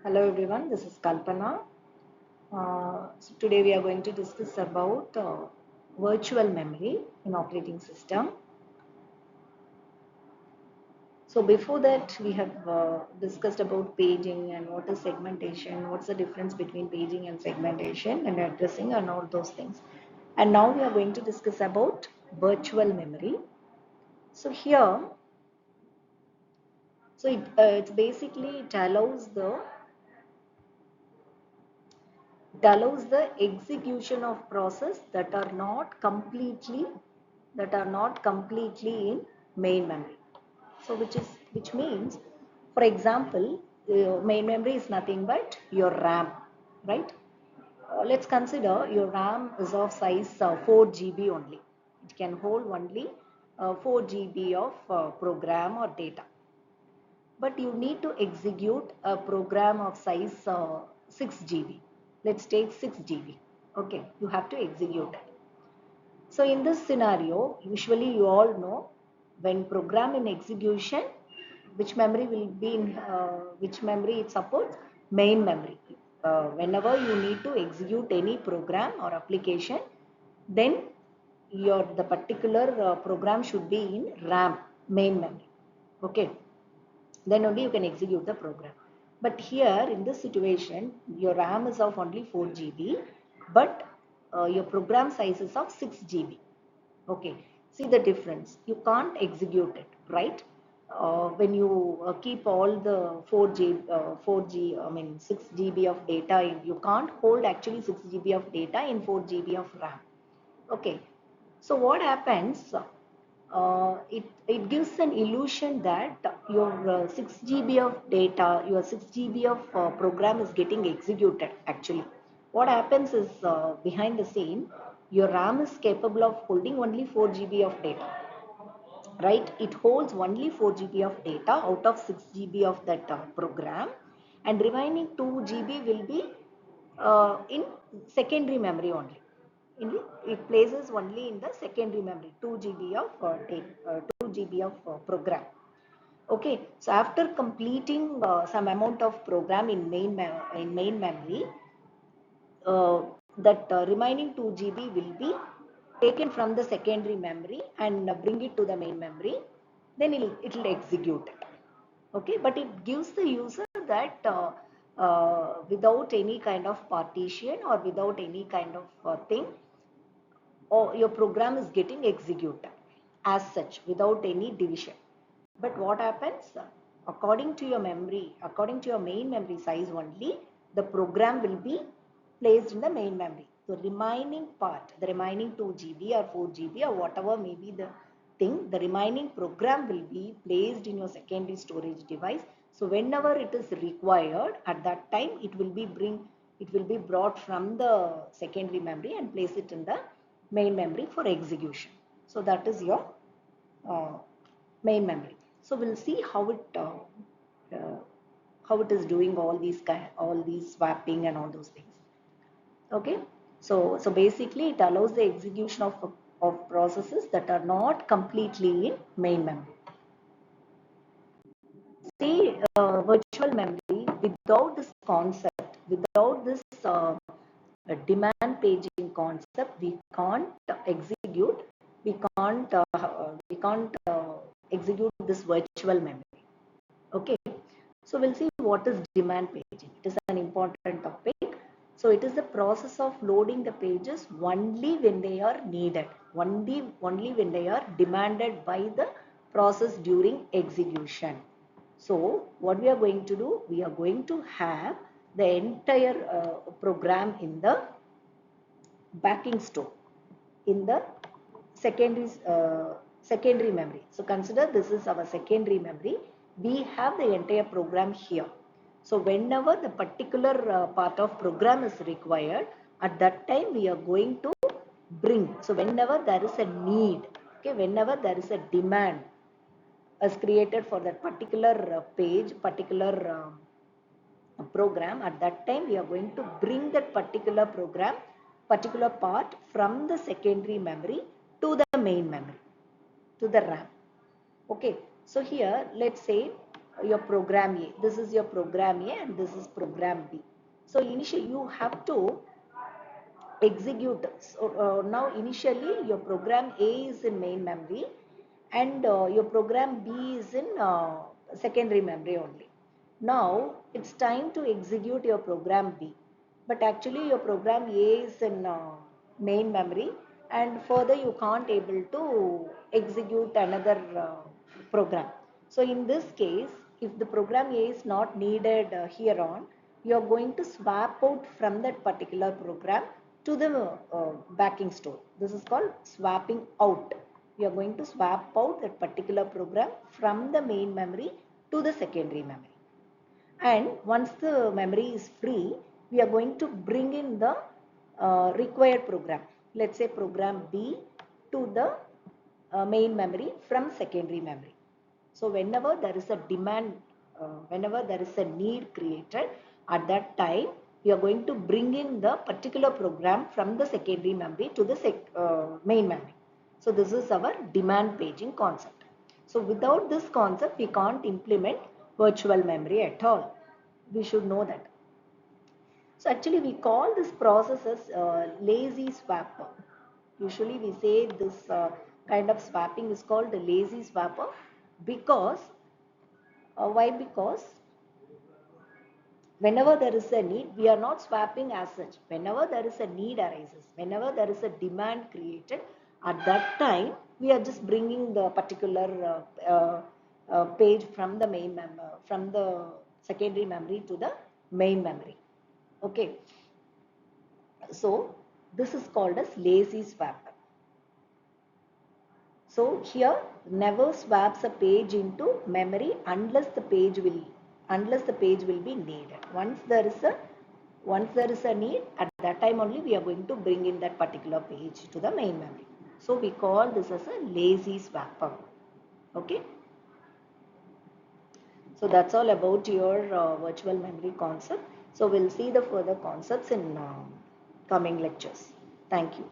Hello everyone, this is Kalpana. So today we are going to discuss about virtual memory in operating system. So before that we have discussed about paging and what is segmentation, what's the difference between paging and segmentation and addressing and all those things. And now we are going to discuss about virtual memory. So here, it's basically it allows the execution of process that are not completely in main memory. So which means, for example, main memory is nothing but your RAM, right? Let's consider your RAM is of size 4 GB only. It can hold only 4 GB of program or data, but you need to execute a program of size 6 GB. Let's take 6 GB. Okay, you have to execute it. So in this scenario, usually you all know, when program in execution, which memory will be in which memory it supports? Main memory. Whenever you need to execute any program or application, then the particular program should be in RAM, main memory. Okay, then only you can execute the program. But here in this situation, your RAM is of only 4 GB, but your program size is of 6 GB. Okay, see the difference. You can't execute it, right? When you keep all the 6 GB of data in, you can't hold actually 6 GB of data in 4 GB of RAM. Okay, so what happens? It gives an illusion that your 6 GB of data, your 6 GB of program is getting executed actually. What happens is, behind the scene, your RAM is capable of holding only 4 GB of data, right? It holds only 4 GB of data out of 6 GB of that program, and remaining 2 GB will be in secondary memory only. It places only in the secondary memory, 2 GB of 2 GB of program. Okay, so after completing some amount of program in main memory, that remaining 2 GB will be taken from the secondary memory and bring it to the main memory. Then it'll execute it. Okay, but it gives the user that without any kind of partition or without any kind of thing, or your program is getting executed as such without any division. But what happens? According to your memory, according to your main memory size only, the program will be placed in the main memory. The remaining part, the remaining 2 GB or 4 GB or whatever may be the thing, the remaining program will be placed in your secondary storage device. So whenever it is required, at that time it will be brought from the secondary memory and place it in the main memory for execution. So that is your uh, main memory. So we'll see how it is doing all these swapping and all those things. Okay, so basically it allows the execution of processes that are not completely in main memory. See, virtual memory, without this concept, without this demand paging concept, we can't execute, we can't execute this virtual memory. Okay, so we'll see what is demand paging. It is an important topic. So it is the process of loading the pages only when they are needed, only when they are demanded by the process during execution. So what we are going to do, we are going to have the entire program in the backing store, in the secondary memory. So consider this is our secondary memory. We have the entire program here. So whenever the particular part of program is required, at that time we are going to bring. So whenever there is a need, okay, whenever there is a demand as created for that particular page, particular program, at that time we are going to bring that particular program, particular part from the secondary memory to the main memory, to the RAM. Okay, so here let's say your program A. This is your program A and this is program B. So initially you have to execute. So now initially your program A is in main memory and your program B is in secondary memory only. Now it's time to execute your program B, but actually your program A is in main memory and further you can't able to execute another program. So in this case, if the program A is not needed here on, you are going to swap out from that particular program to the backing store. This is called swapping out. We are going to swap out that particular program from the main memory to the secondary memory. And once the memory is free, we are going to bring in the required program. Let's say program B to the main memory from secondary memory. So whenever there is a demand, whenever there is a need created, at that time we are going to bring in the particular program from the secondary memory to the main memory. So this is our demand paging concept. So without this concept, we can't implement virtual memory at all. We should know that. So actually we call this process as lazy swapper. Usually we say this kind of swapping is called the lazy swapper because, why? Because whenever there is a need, we are not swapping as such. Whenever there is a need arises, whenever there is a demand created, at that time we are just bringing the particular page from the from the secondary memory to the main memory. Okay, so this is called as lazy swapper. So here never swaps a page into memory unless the page will be needed. Once there is a need, at that time only we are going to bring in that particular page to the main memory. So we call this as a lazy swapper. Okay. So that's all about your virtual memory concept. So we'll see the further concepts in coming lectures. Thank you.